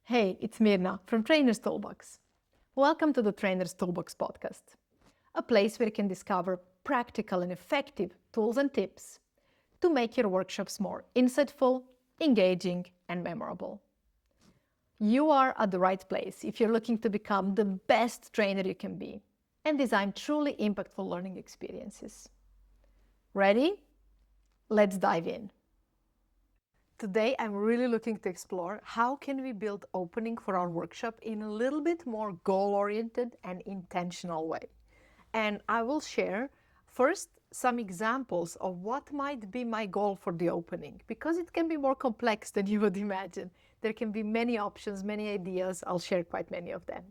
Hey, it's Mirna from Trainer's Toolbox. Welcome to the Trainer's Toolbox podcast, a place where you can discover practical and effective tools and tips to make your workshops more insightful, engaging, and memorable. You are at the right place if you're looking to become the best trainer you can be and design truly impactful learning experiences. Ready? Let's dive in. Today, I'm really looking to explore how can we build opening for our workshop in a little bit more goal-oriented and intentional way. And I will share first some examples of what might be my goal for the opening, because it can be more complex than you would imagine. There can be many options, many ideas. I'll share quite many of them.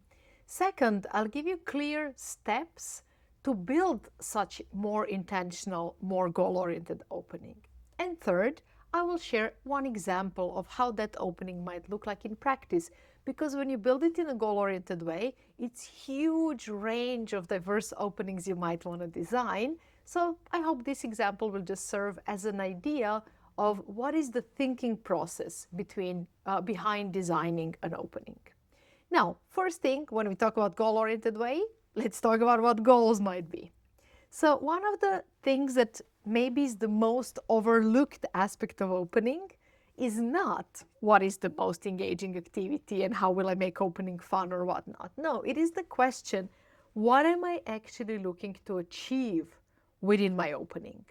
Second, I'll give you clear steps to build such more intentional, more goal-oriented opening. And third, I will share one example of how that opening might look like in practice, because when you build it in a goal-oriented way, it's huge range of diverse openings you might want to design. So I hope this example will just serve as an idea of what is the thinking process behind designing an opening. Now, first thing, when we talk about goal-oriented way, let's talk about what goals might be. So one of the things that maybe is the most overlooked aspect of opening is not what is the most engaging activity and how will I make opening fun or whatnot. No, it is the question, what am I actually looking to achieve within my opening?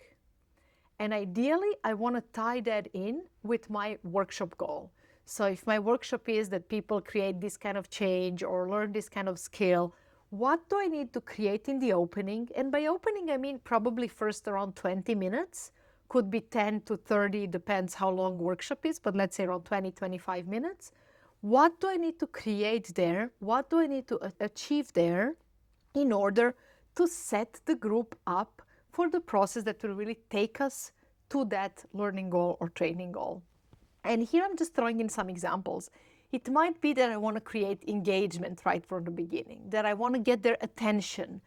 And ideally, I want to tie that in with my workshop goal. So if my workshop is that people create this kind of change or learn this kind of skill, what do I need to create in the opening? And by opening, I mean probably first around 20 minutes. Could be 10 to 30, depends how long workshop is, but let's say around 20, 25 minutes. What do I need to create there? What do I need to achieve there in order to set the group up for the process that will really take us to that learning goal or training goal? And here I'm just throwing in some examples. It might be that I want to create engagement right from the beginning, that I want to get their attention.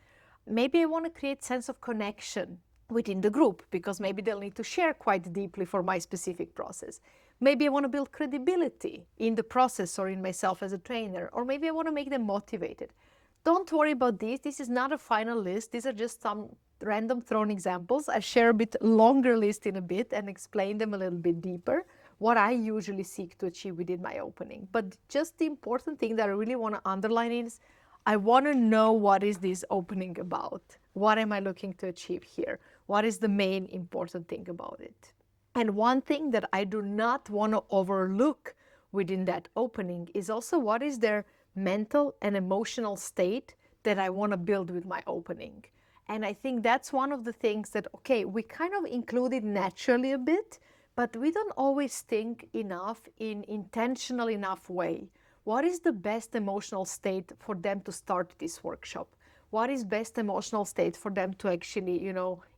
Maybe I want to create sense of connection within the group, because maybe they'll need to share quite deeply for my specific process. Maybe I want to build credibility in the process or in myself as a trainer, or maybe I want to make them motivated. Don't worry about these. This is not a final list. These are just some random thrown examples. I share a bit longer list in a bit and explain them a little bit deeper, what I usually seek to achieve within my opening. But just the important thing that I really want to underline is I want to know what is this opening about. What am I looking to achieve here? What is the main important thing about it? And one thing that I do not want to overlook within that opening is also what is their mental and emotional state that I want to build with my opening. And I think that's one of the things that, okay, we kind of include it naturally a bit, but we don't always think enough in intentional enough way. What is the best emotional state for them to start this workshop? What is best emotional state for them to actually,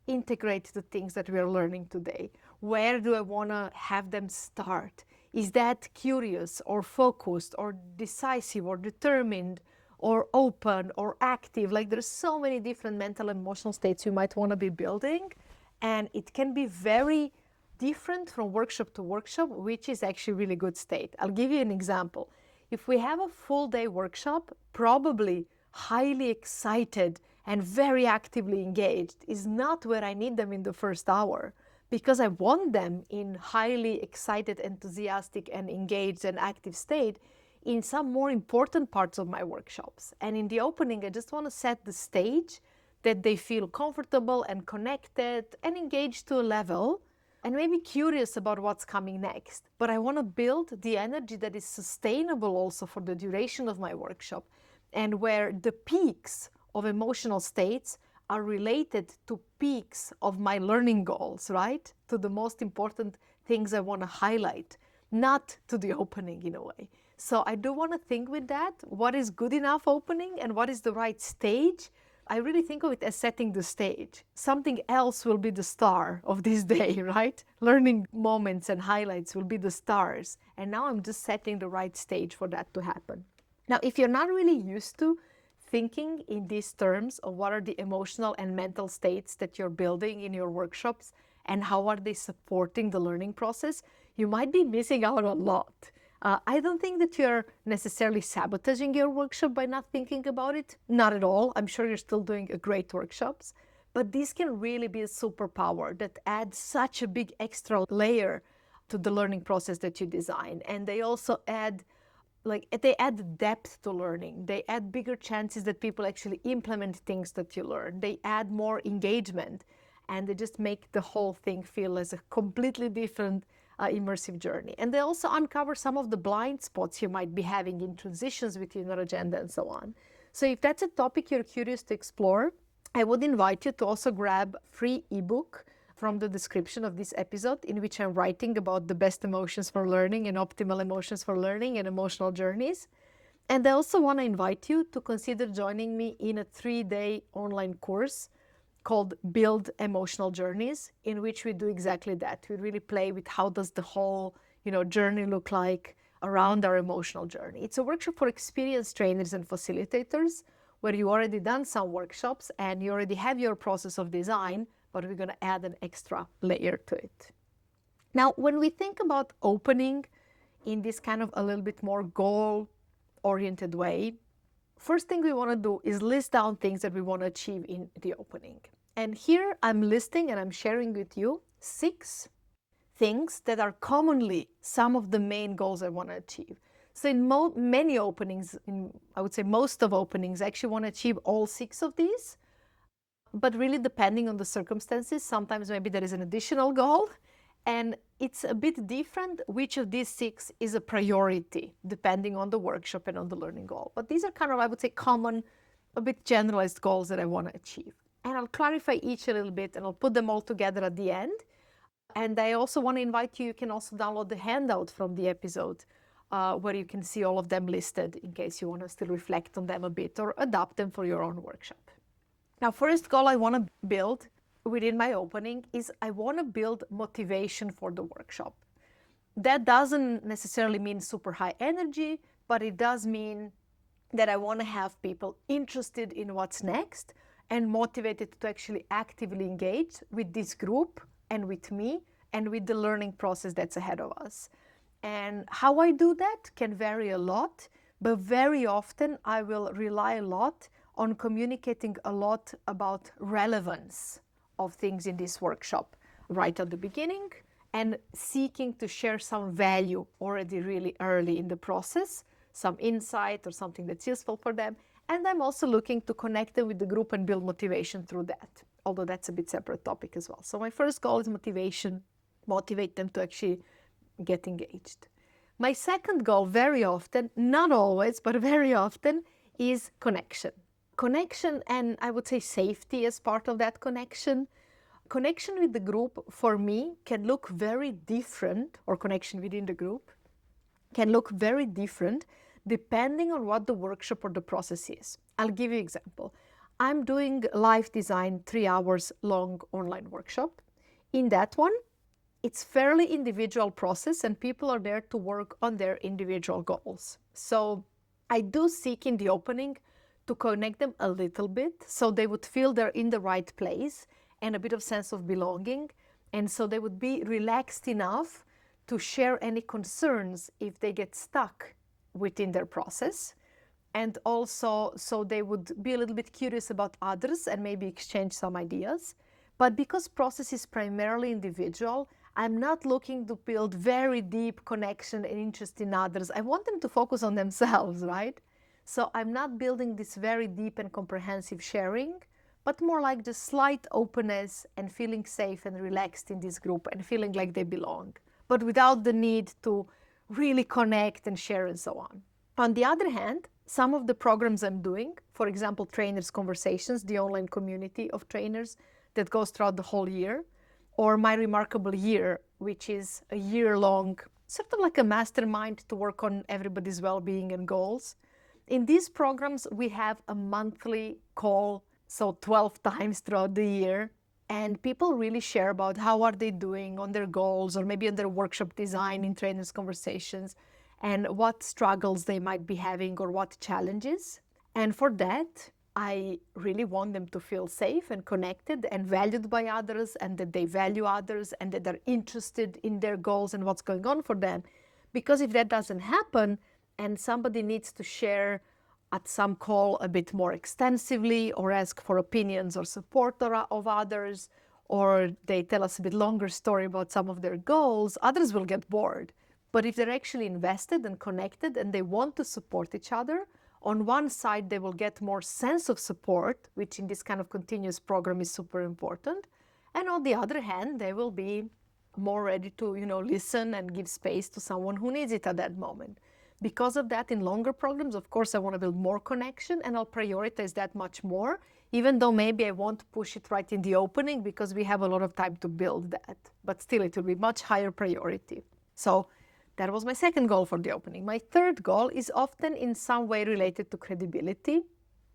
integrate the things that we are learning today? Where do I want to have them start? Is that curious or focused or decisive or determined or open or active? Like there's so many different mental and emotional states you might want to be building, and it can be very different from workshop to workshop, which is actually really good state. I'll give you an example. If we have a full day workshop, probably highly excited and very actively engaged is not where I need them in the first hour, because I want them in highly excited, enthusiastic, and engaged and active state in some more important parts of my workshops. And in the opening, I just want to set the stage that they feel comfortable and connected and engaged to a level and maybe curious about what's coming next. But I want to build the energy that is sustainable also for the duration of my workshop, and where the peaks of emotional states are related to peaks of my learning goals, right? To the most important things I want to highlight, not to the opening in a way. So I do want to think with that, what is good enough opening and what is the right stage. I really think of it as setting the stage. Something else will be the star of this day, right? Learning moments and highlights will be the stars. And now I'm just setting the right stage for that to happen. Now, if you're not really used to thinking in these terms of what are the emotional and mental states that you're building in your workshops and how are they supporting the learning process, you might be missing out a lot. I don't think that you're necessarily sabotaging your workshop by not thinking about it. Not at all. I'm sure you're still doing a great workshops. But this can really be a superpower that adds such a big extra layer to the learning process that you design. And they also add they add depth to learning. They add bigger chances that people actually implement things that you learn. They add more engagement, and they just make the whole thing feel as a completely different immersive journey. And they also uncover some of the blind spots you might be having in transitions within your agenda and so on. So if that's a topic you're curious to explore, I would invite you to also grab a free ebook from the description of this episode, in which I'm writing about the best emotions for learning and optimal emotions for learning and emotional journeys. And I also want to invite you to consider joining me in a 3-day online course called Build Emotional Journeys, in which we do exactly that. We really play with how does the whole journey look like around our emotional journey. It's a workshop for experienced trainers and facilitators, where you already done some workshops and you already have your process of design, but we're going to add an extra layer to it. Now, when we think about opening in this kind of a little bit more goal-oriented way, first thing we want to do is list down things that we want to achieve in the opening. And here I'm listing and I'm sharing with you 6 things that are commonly some of the main goals I want to achieve. So in many openings, I would say most of openings, I actually want to achieve all 6 of these. But really depending on the circumstances, sometimes maybe there is an additional goal, and it's a bit different which of these 6 is a priority depending on the workshop and on the learning goal. But these are kind of, I would say, common, a bit generalized goals that I want to achieve. And I'll clarify each a little bit, and I'll put them all together at the end. And I also want to invite you, you can also download the handout from the episode, where you can see all of them listed in case you want to still reflect on them a bit or adapt them for your own workshop. Now, first goal I want to build within my opening is I want to build motivation for the workshop. That doesn't necessarily mean super high energy, but it does mean that I want to have people interested in what's next and motivated to actually actively engage with this group and with me and with the learning process that's ahead of us. And how I do that can vary a lot, but very often I will rely a lot on communicating a lot about relevance of things in this workshop right at the beginning, and seeking to share some value already really early in the process, some insight or something that's useful for them. And I'm also looking to connect them with the group and build motivation through that, although that's a bit separate topic as well. So my first goal is motivation, motivate them to actually get engaged. My second goal, very often, not always, but very often, is connection. Connection, and I would say safety as part of that connection. Connection with the group, for me, can look very different, or connection within the group can look very different depending on what the workshop or the process is. I'll give you an example. I'm doing live design 3 hours long online workshop. In that one, it's fairly individual process and people are there to work on their individual goals. So I do seek in the opening to connect them a little bit so they would feel they're in the right place and a bit of sense of belonging. And so they would be relaxed enough to share any concerns if they get stuck within their process. And also, so they would be a little bit curious about others and maybe exchange some ideas. But because process is primarily individual, I'm not looking to build very deep connection and interest in others. I want them to focus on themselves, right? So I'm not building this very deep and comprehensive sharing, but more like just slight openness and feeling safe and relaxed in this group and feeling like they belong, but without the need to really connect and share and so on. On the other hand, some of the programs I'm doing, for example, Trainers Conversations, the online community of trainers that goes throughout the whole year, or My Remarkable Year, which is a year-long, sort of like a mastermind to work on everybody's well-being and goals. In these programs, we have a monthly call, so 12 times throughout the year, and people really share about how are they doing on their goals or maybe on their workshop design in Trainers Conversations, and what struggles they might be having or what challenges. And for that, I really want them to feel safe and connected and valued by others, and that they value others and that they're interested in their goals and what's going on for them. Because if that doesn't happen and somebody needs to share at some call a bit more extensively or ask for opinions or support of others, or they tell us a bit longer story about some of their goals, others will get bored. But if they're actually invested and connected and they want to support each other, on one side they will get more sense of support, which in this kind of continuous program is super important. And on the other hand, they will be more ready to, listen and give space to someone who needs it at that moment. Because of that, in longer programs, of course, I want to build more connection and I'll prioritize that much more, even though maybe I won't push it right in the opening because we have a lot of time to build that. But still, it will be much higher priority. So that was my second goal for the opening. My third goal is often in some way related to credibility.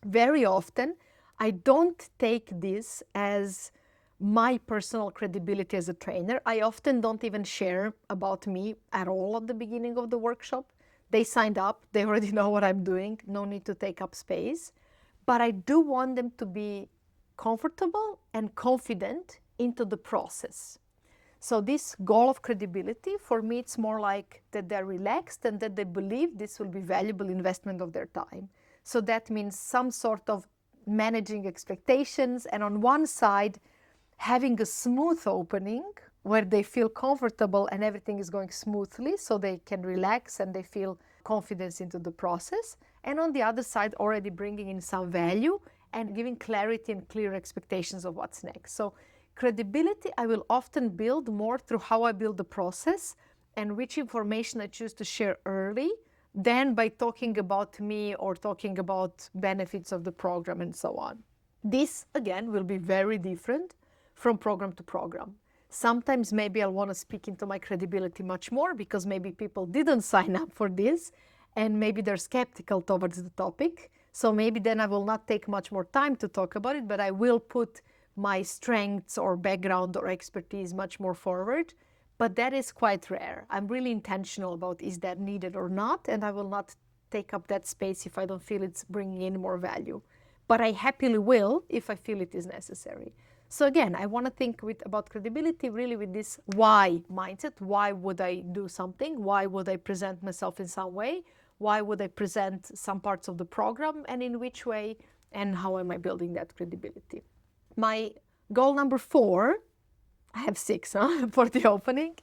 Very often, I don't take this as my personal credibility as a trainer. I often don't even share about me at all at the beginning of the workshop. They signed up, they already know what I'm doing, no need to take up space. But I do want them to be comfortable and confident into the process. So this goal of credibility, for me, it's more like that they're relaxed and that they believe this will be valuable investment of their time. So that means some sort of managing expectations, and on one side, having a smooth opening where they feel comfortable and everything is going smoothly so they can relax and they feel confidence into the process. And on the other side, already bringing in some value and giving clarity and clear expectations of what's next. So credibility, I will often build more through how I build the process and which information I choose to share early than by talking about me or talking about benefits of the program and so on. This, again, will be very different from program to program. Sometimes maybe I'll want to speak into my credibility much more because maybe people didn't sign up for this and maybe they're skeptical towards the topic. So maybe then I will not take much more time to talk about it, but I will put my strengths or background or expertise much more forward. But that is quite rare. I'm really intentional about is that needed or not, and I will not take up that space if I don't feel it's bringing in more value. But I happily will if I feel it is necessary. So again, I want to think about credibility really with this why mindset. Why would I do something? Why would I present myself in some way? Why would I present some parts of the program, and in which way, and how am I building that credibility? My goal number 4, I have 6 for the opening,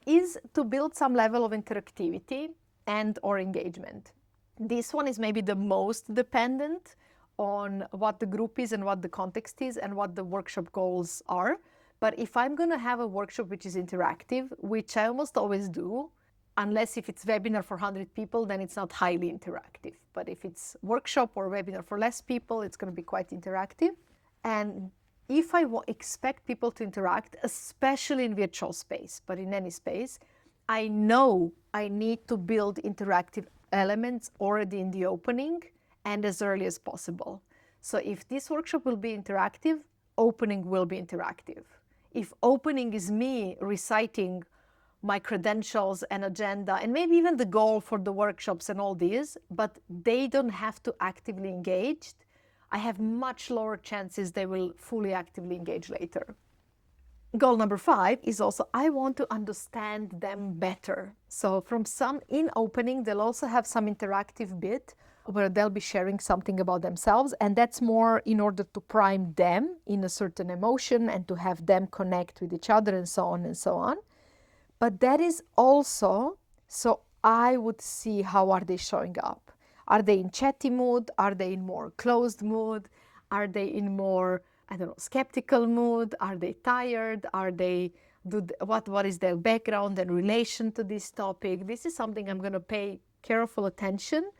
is to build some level of interactivity and or engagement. This one is maybe the most dependent on what the group is and what the context is and what the workshop goals are. But if I'm going to have a workshop which is interactive, which I almost always do, unless if it's webinar for 100 people, then it's not highly interactive. But if it's workshop or webinar for less people, it's going to be quite interactive. And if I expect people to interact, especially in virtual space, but in any space, I know I need to build interactive elements already in the opening and as early as possible. So if this workshop will be interactive, opening will be interactive. If opening is me reciting my credentials and agenda and maybe even the goal for the workshops and all these, but they don't have to actively engage, I have much lower chances they will fully actively engage later. Goal number 5 is also I want to understand them better. So from some in opening, they'll also have some interactive bit where they'll be sharing something about themselves, and that's more in order to prime them in a certain emotion and to have them connect with each other and so on and so on. But that is also, so I would see how are they showing up. Are they in chatty mood? Are they in more closed mood? Are they in more, skeptical mood? Are they tired? Are they, what is their background and relation to this topic? This is something I'm going to pay careful attention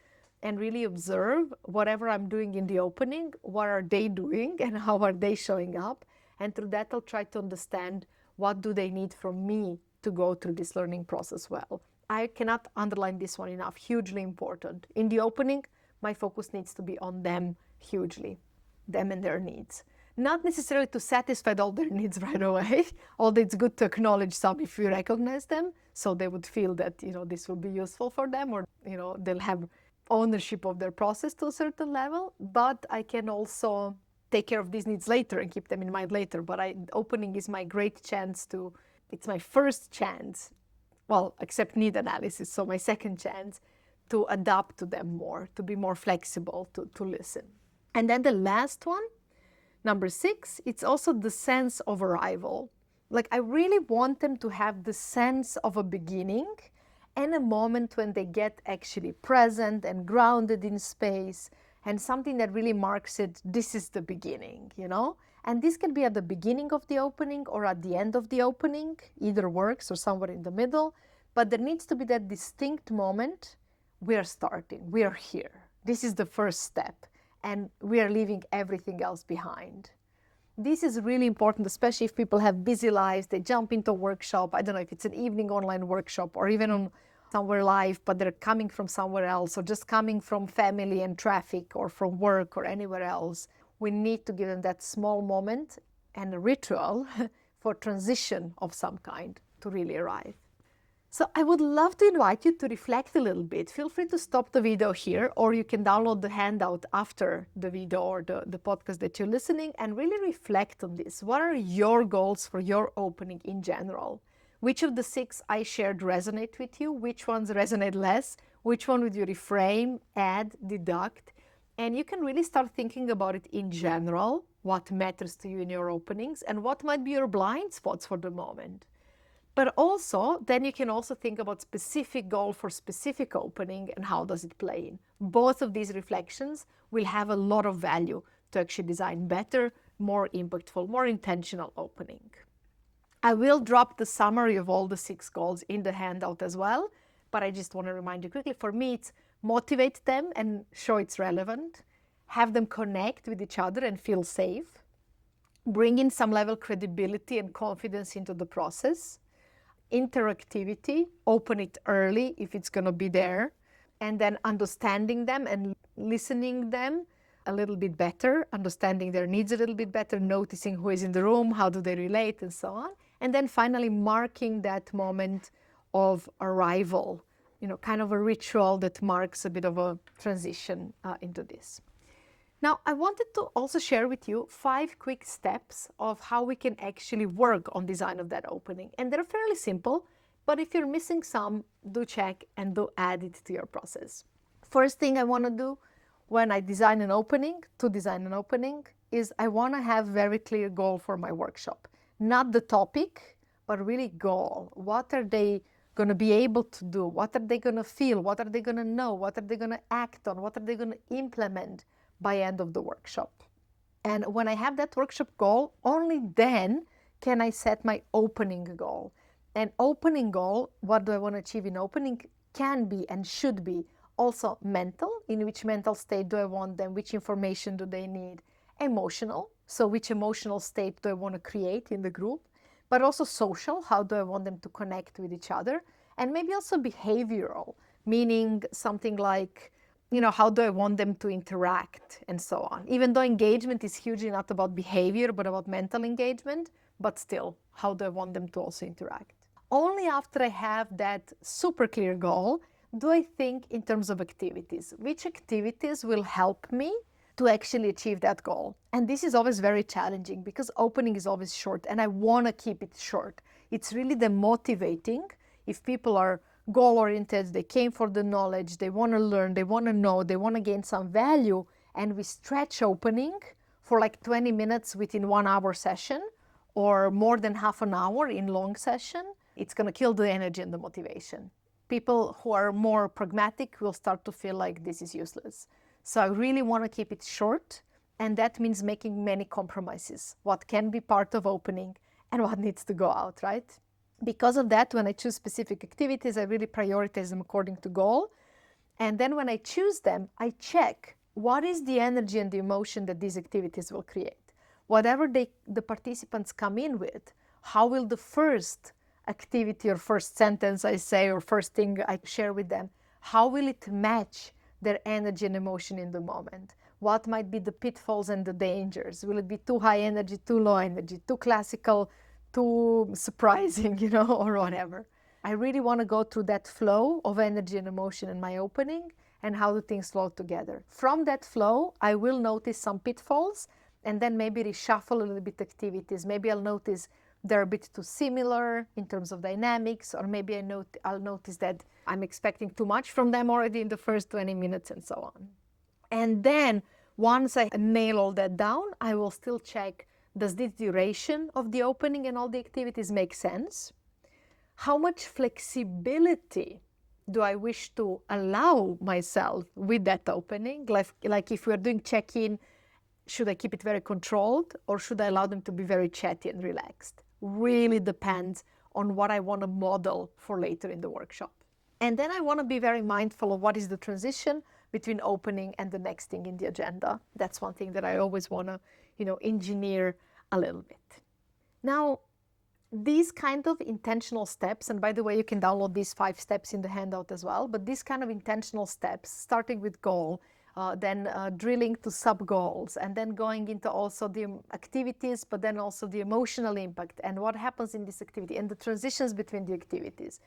and really observe whatever I'm doing in the opening, what are they doing and how are they showing up? And through that, I'll try to understand what do they need from me to go through this learning process well. I cannot underline this one enough, hugely important. In the opening, my focus needs to be on them hugely, them and their needs. Not necessarily to satisfy all their needs right away, although it's good to acknowledge some if you recognize them, so they would feel that, this will be useful for them, or, they'll have ownership of their process to a certain level, but I can also take care of these needs later and keep them in mind later. But opening is my great chance it's my first chance well, except need analysis, so my second chance to adapt to them more, to be more flexible, to listen. And then the last one, number 6, it's also the sense of arrival. Like, I really want them to have the sense of a beginning and a moment when they get actually present and grounded in space, and something that really marks it, this is the beginning, you know? And this can be at the beginning of the opening or at the end of the opening, either works, or somewhere in the middle, but there needs to be that distinct moment. We are starting, we are here. This is the first step, and we are leaving everything else behind. This is really important, especially if people have busy lives, they jump into a workshop, I don't know if it's an evening online workshop or even on somewhere live, but they're coming from somewhere else, or just coming from family and traffic or from work or anywhere else. We need to give them that small moment and a ritual for transition of some kind to really arrive. So I would love to invite you to reflect a little bit. Feel free to stop the video here, or you can download the handout after the video or the podcast that you're listening, and really reflect on this. What are your goals for your opening in general? Which of the 6 I shared resonate with you? Which ones resonate less? Which one would you reframe, add, deduct? And you can really start thinking about it in general, what matters to you in your openings, and what might be your blind spots for the moment. But also, then you can also think about specific goal for specific opening and how does it play in. Both of these reflections will have a lot of value to actually design better, more impactful, more intentional opening. I will drop the summary of all the 6 goals in the handout as well, but I just want to remind you quickly, for me, it's motivate them and show it's relevant, have them connect with each other and feel safe, bring in some level of credibility and confidence into the process, interactivity, open it early if it's going to be there, and then understanding them and listening them a little bit better, understanding their needs a little bit better, noticing who is in the room, how do they relate, and so on. And then finally marking that moment of arrival, kind of a ritual that marks a bit of a transition into this. Now, I wanted to also share with you 5 quick steps of how we can actually work on design of that opening. And they're fairly simple, but if you're missing some, do check and do add it to your process. First thing I want to do when I design an opening, is I want to have very clear goal for my workshop. Not the topic, but really goal. What are they going to be able to do? What are they going to feel? What are they going to know? What are they going to act on? What are they going to implement by end of the workshop? And when I have that workshop goal, only then can I set my opening goal. And opening goal, what do I want to achieve in opening, can be and should be also mental, in which mental state do I want them, which information do they need, emotional, so which emotional state do I want to create in the group, but also social, how do I want them to connect with each other, and maybe also behavioral, meaning something like, how do I want them to interact and so on. Even though engagement is hugely not about behavior, but about mental engagement, but still, how do I want them to also interact? Only after I have that super clear goal do I think in terms of activities. Which activities will help me to actually achieve that goal? And this is always very challenging because opening is always short and I want to keep it short. It's really demotivating if people are goal-oriented, they came for the knowledge, they want to learn, they want to know, they want to gain some value, and we stretch opening for like 20 minutes within 1 hour session or more than half an hour in long session, it's going to kill the energy and the motivation. People who are more pragmatic will start to feel like this is useless. So I really want to keep it short, and that means making many compromises. What can be part of opening and what needs to go out, right? Because of that, when I choose specific activities, I really prioritize them according to goal. And then when I choose them, I check what is the energy and the emotion that these activities will create. Whatever the participants come in with, how will the first activity or first sentence I say or first thing I share with them, how will it match their energy and emotion in the moment? What might be the pitfalls and the dangers? Will it be too high energy, too low energy, too classical, too surprising, or whatever? I really want to go through that flow of energy and emotion in my opening and how the things flow together. From that flow, I will notice some pitfalls and then maybe reshuffle a little bit activities. Maybe I'll notice they're a bit too similar in terms of dynamics, or maybe I'll notice that I'm expecting too much from them already in the first 20 minutes and so on. And then once I nail all that down, I will still check, does this duration of the opening and all the activities make sense? How much flexibility do I wish to allow myself with that opening? Like if we're doing check-in, should I keep it very controlled or should I allow them to be very chatty and relaxed? Really depends on what I want to model for later in the workshop. And then I want to be very mindful of what is the transition between opening and the next thing in the agenda. That's one thing that I always want to, engineer a little bit. Now, these kind of intentional steps, and by the way, you can download these 5 steps in the handout as well, but these kind of intentional steps, starting with goal, then drilling to sub-goals, and then going into also the activities, but then also the emotional impact and what happens in this activity and the transitions between the activities.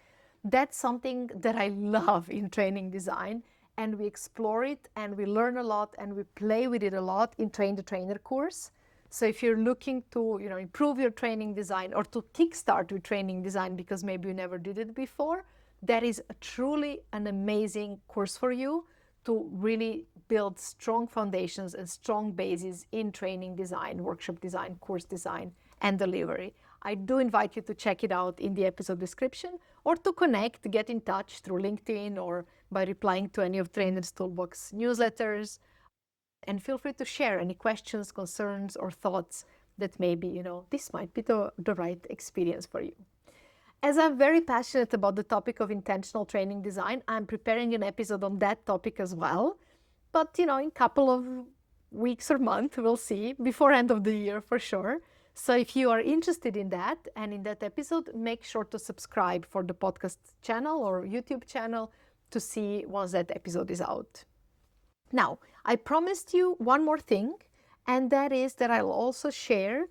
That's something that I love in training design, and we explore it and we learn a lot and we play with it a lot in Train the Trainer course. So if you're looking to improve your training design or to kickstart with training design because maybe you never did it before, that is truly an amazing course for you to really build strong foundations and strong bases in training design, workshop design, course design, and delivery. I do invite you to check it out in the episode description or to connect, get in touch through LinkedIn or by replying to any of Trainer's Toolbox newsletters. And feel free to share any questions, concerns, or thoughts that maybe, this might be the right experience for you. As I'm very passionate about the topic of intentional training design, I'm preparing an episode on that topic as well. But, in a couple of weeks or months, we'll see, before end of the year for sure. So if you are interested in that and in that episode, make sure to subscribe for the podcast channel or YouTube channel to see once that episode is out. Now, I promised you one more thing, and that is that I'll also share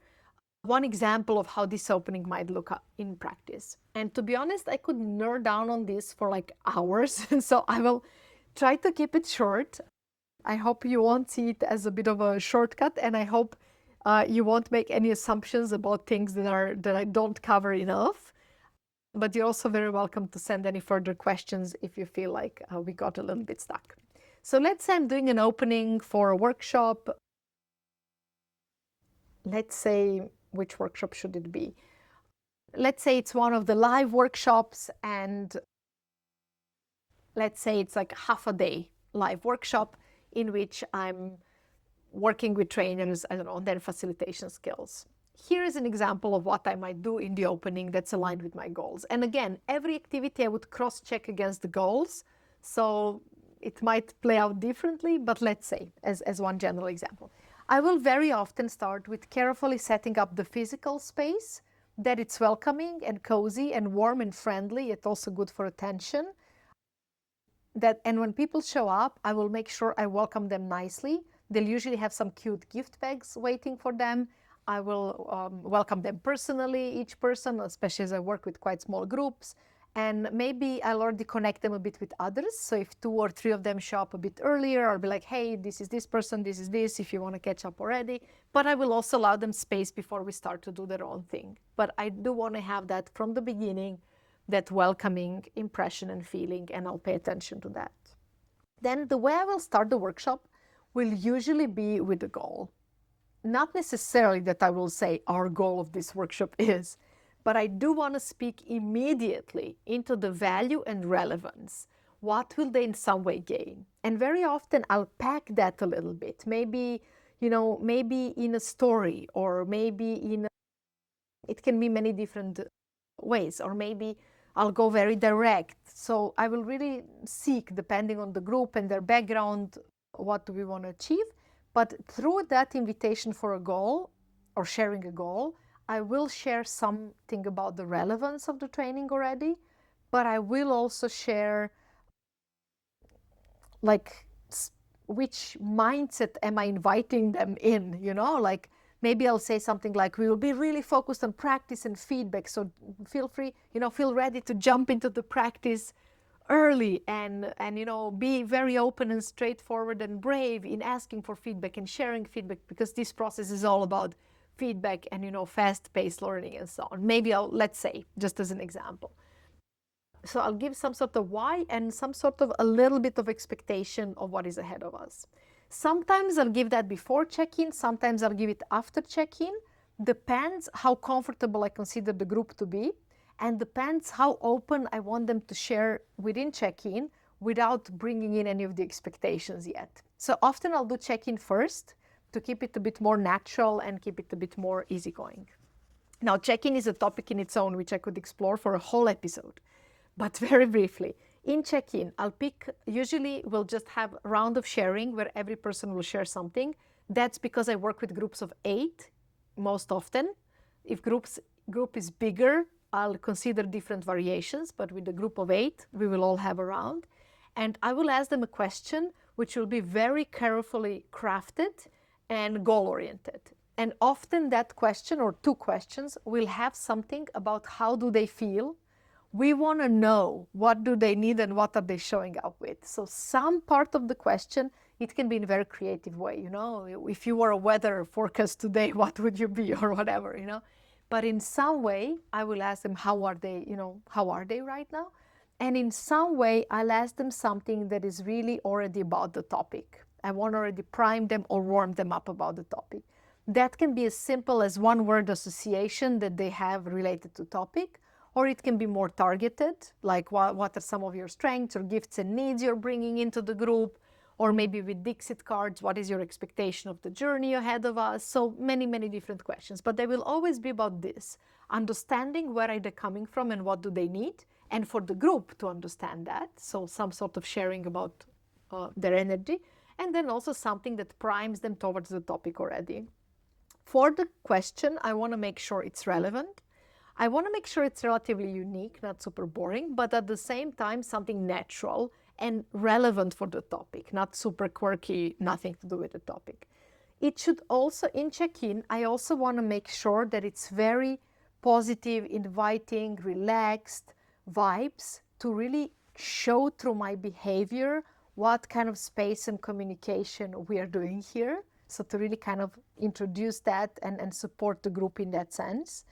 one example of how this opening might look in practice. And to be honest, I could nerd down on this for like hours, so I will try to keep it short. I hope you won't see it as a bit of a shortcut, and I hope you won't make any assumptions about things that I don't cover enough. But you're also very welcome to send any further questions if you feel like we got a little bit stuck. So let's say I'm doing an opening for a workshop. Let's say, which workshop should it be? Let's say it's one of the live workshops, and let's say it's like half a day live workshop in which I'm working with trainers, on their facilitation skills. Here is an example of what I might do in the opening that's aligned with my goals. And again, every activity I would cross-check against the goals. So it might play out differently, but let's say, as one general example. I will very often start with carefully setting up the physical space, that it's welcoming and cozy and warm and friendly, yet also good for attention. And when people show up, I will make sure I welcome them nicely. They'll usually have some cute gift bags waiting for them. I will welcome them personally, each person, especially as I work with quite small groups. And maybe I'll already connect them a bit with others. So if 2 or 3 of them show up a bit earlier, I'll be like, hey, this is this person, this is this, if you want to catch up already. But I will also allow them space before we start to do their own thing. But I do want to have that from the beginning, that welcoming impression and feeling, and I'll pay attention to that. Then the way I will start the workshop will usually be with a goal. Not necessarily that I will say our goal of this workshop is, but I do want to speak immediately into the value and relevance. What will they in some way gain? And very often I'll pack that a little bit. Maybe in a story, or maybe it can be many different ways, or maybe I'll go very direct. So I will really seek, depending on the group and their background, what do we want to achieve. But through that invitation for a goal or sharing a goal, I will share something about the relevance of the training already, but I will also share like which mindset am I inviting them in, like maybe I'll say something like, we will be really focused on practice and feedback. So feel free, feel ready to jump into the practice early and be very open and straightforward and brave in asking for feedback and sharing feedback, because this process is all about feedback and, fast-paced learning and so on. Maybe let's say, just as an example. So I'll give some sort of why and some sort of a little bit of expectation of what is ahead of us. Sometimes I'll give that before check-in, sometimes I'll give it after check-in. Depends how comfortable I consider the group to be, and depends how open I want them to share within check-in without bringing in any of the expectations yet. So often I'll do check-in first to keep it a bit more natural and keep it a bit more easygoing. Now, check-in is a topic in its own, which I could explore for a whole episode. But very briefly, in check-in, usually we'll just have a round of sharing where every person will share something. That's because I work with groups of 8 most often. If group is bigger, I'll consider different variations, but with a group of 8, we will all have a round. And I will ask them a question which will be very carefully crafted and goal-oriented. And often that question or 2 questions will have something about how do they feel. We want to know what do they need and what are they showing up with. So some part of the question, it can be in a very creative way, if you were a weather forecast today, what would you be or whatever, But in some way, I will ask them, how are they right now? And in some way, I'll ask them something that is really already about the topic. I want to already prime them or warm them up about the topic. That can be as simple as one word association that they have related to topic, or it can be more targeted, like what are some of your strengths or gifts and needs you're bringing into the group, or maybe with Dixit cards, what is your expectation of the journey ahead of us? So many, many different questions, but they will always be about this, understanding where are they coming from and what do they need, and for the group to understand that, so some sort of sharing about their energy, and then also something that primes them towards the topic already. For the question, I want to make sure it's relevant. I want to make sure it's relatively unique, not super boring, but at the same time, something natural and relevant for the topic, not super quirky, nothing to do with the topic. It should also, in check-in, I also want to make sure that it's very positive, inviting, relaxed vibes to really show through my behavior what kind of space and communication we are doing here. So to really kind of introduce that and support the group in that sense.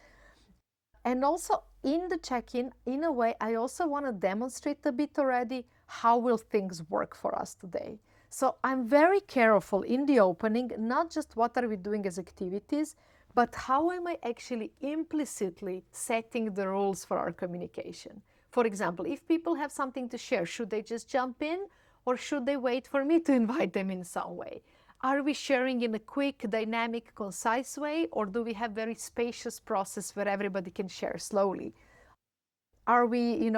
And also in the check-in, in a way, I also want to demonstrate a bit already how will things work for us today. So I'm very careful in the opening, not just what are we doing as activities, but how am I actually implicitly setting the rules for our communication? For example, if people have something to share, should they just jump in or should they wait for me to invite them in some way? Are we sharing in a quick, dynamic, concise way, or do we have very spacious process where everybody can share slowly? Are we,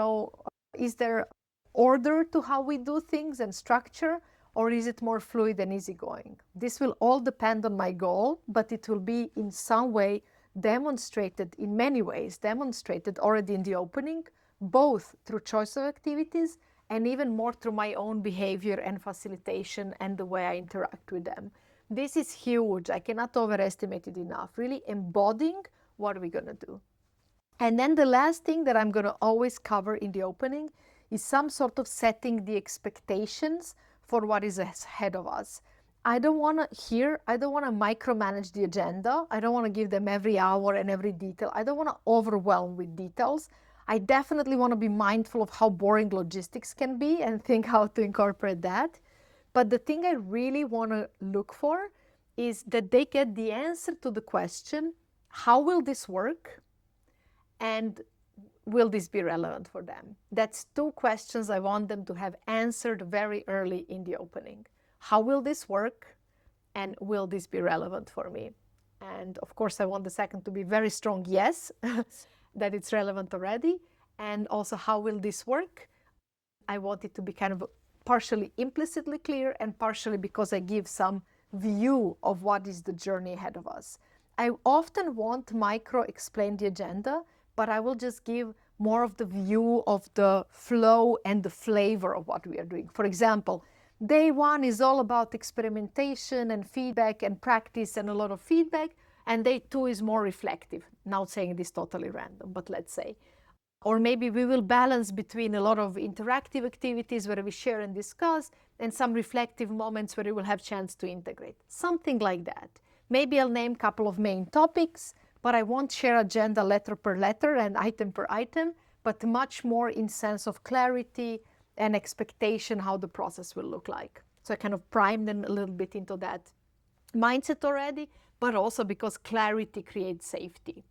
is there order to how we do things and structure, or is it more fluid and easygoing? This will all depend on my goal, but it will be in some way demonstrated, in many ways, demonstrated already in the opening, both through choice of activities and even more through my own behavior and facilitation and the way I interact with them. This is huge. I cannot overestimate it enough. Really embodying what we're going to do. And then the last thing that I'm going to always cover in the opening is some sort of setting the expectations for what is ahead of us. I don't want to micromanage the agenda. I don't want to give them every hour and every detail. I don't want to overwhelm with details. I definitely want to be mindful of how boring logistics can be and think how to incorporate that. But the thing I really want to look for is that they get the answer to the question, how will this work? And will this be relevant for them? That's 2 questions I want them to have answered very early in the opening. How will this work? And will this be relevant for me? And of course, I want the second to be very strong yes, that it's relevant already. And also, how will this work? I want it to be kind of partially implicitly clear and partially because I give some view of what is the journey ahead of us. I often want micro explain the agenda, but I will just give more of the view of the flow and the flavor of what we are doing. For example, day 1 is all about experimentation and feedback and practice and a lot of feedback, and day 2 is more reflective. Not saying this totally random, but let's say. Or maybe we will balance between a lot of interactive activities where we share and discuss and some reflective moments where we will have chance to integrate. Something like that. Maybe I'll name a couple of main topics, but I won't share agenda letter per letter and item per item, but much more in sense of clarity and expectation how the process will look like. So I kind of primed them a little bit into that mindset already, but also because clarity creates safety.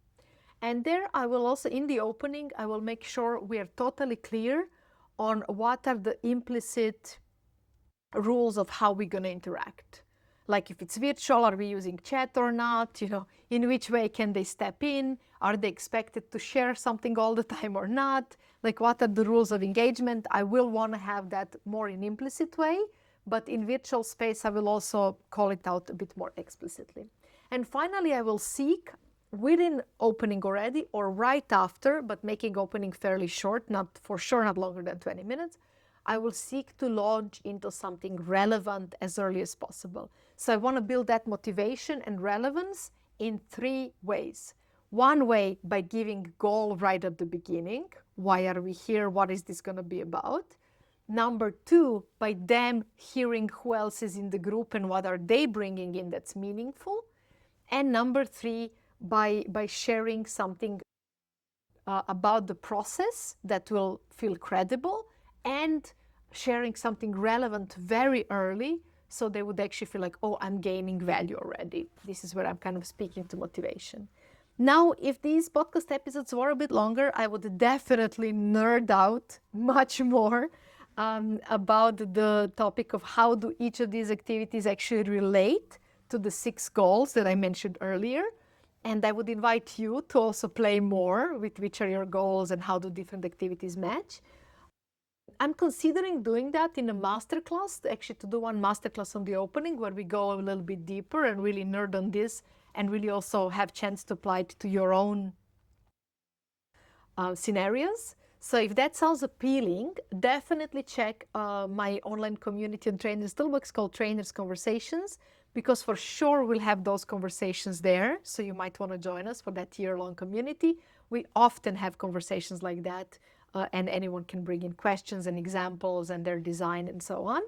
And there I will also, in the opening, I will make sure we are totally clear on what are the implicit rules of how we're going to interact. Like if it's virtual, are we using chat or not? In which way can they step in? Are they expected to share something all the time or not? Like what are the rules of engagement? I will want to have that more in implicit way, but in virtual space, I will also call it out a bit more explicitly. And finally, I will seek within opening already or right after, but making opening fairly short, not for sure, not longer than 20 minutes, I will seek to launch into something relevant as early as possible. So I want to build that motivation and relevance in 3 ways. One way by giving goal right at the beginning. Why are we here? What is this going to be about? Number 2, by them hearing who else is in the group and what are they bringing in that's meaningful. And number 3, by sharing something about the process that will feel credible and sharing something relevant very early so they would actually feel like, oh, I'm gaining value already. This is where I'm kind of speaking to motivation. Now, if these podcast episodes were a bit longer, I would definitely nerd out much more about the topic of how do each of these activities actually relate to the 6 goals that I mentioned earlier. And I would invite you to also play more with which are your goals and how do different activities match. I'm considering doing that in a masterclass, actually to do one masterclass on the opening where we go a little bit deeper and really nerd on this and really also have chance to apply it to your own scenarios. So if that sounds appealing, definitely check my online community on Trainers Toolbox called Trainers Conversations, because for sure we'll have those conversations there. So you might want to join us for that year-long community. We often have conversations like that, and anyone can bring in questions and examples and their design and so on.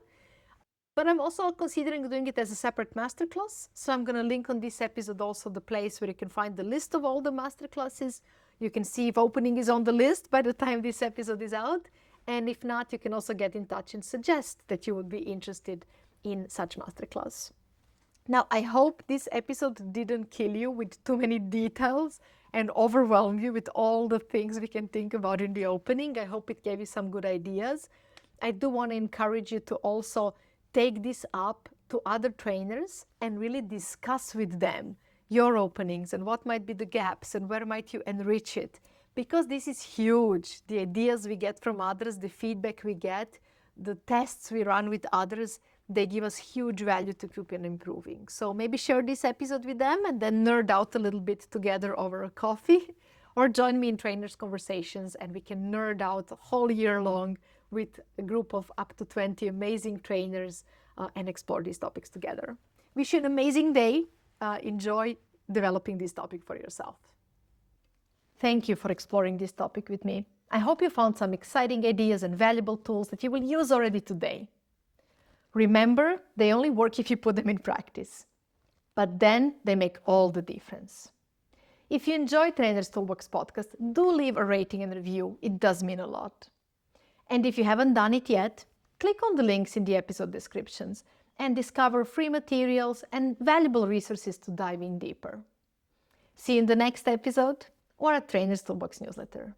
But I'm also considering doing it as a separate masterclass. So I'm going to link on this episode also the place where you can find the list of all the masterclasses. You can see if opening is on the list by the time this episode is out. And if not, you can also get in touch and suggest that you would be interested in such masterclass. Now, I hope this episode didn't kill you with too many details and overwhelm you with all the things we can think about in the opening. I hope it gave you some good ideas. I do want to encourage you to also take this up to other trainers and really discuss with them your openings and what might be the gaps and where might you enrich it. Because this is huge. The ideas we get from others, the feedback we get, the tests we run with others, they give us huge value to keep on improving. So maybe share this episode with them and then nerd out a little bit together over a coffee, or join me in Trainers Conversations and we can nerd out a whole year long with a group of up to 20 amazing trainers and explore these topics together. Wish you an amazing day. Enjoy developing this topic for yourself. Thank you for exploring this topic with me. I hope you found some exciting ideas and valuable tools that you will use already today. Remember, they only work if you put them in practice, but then they make all the difference. If you enjoy Trainers Toolbox podcast, do leave a rating and review. It does mean a lot. And if you haven't done it yet, click on the links in the episode descriptions and discover free materials and valuable resources to dive in deeper. See you in the next episode or at Trainers Toolbox newsletter.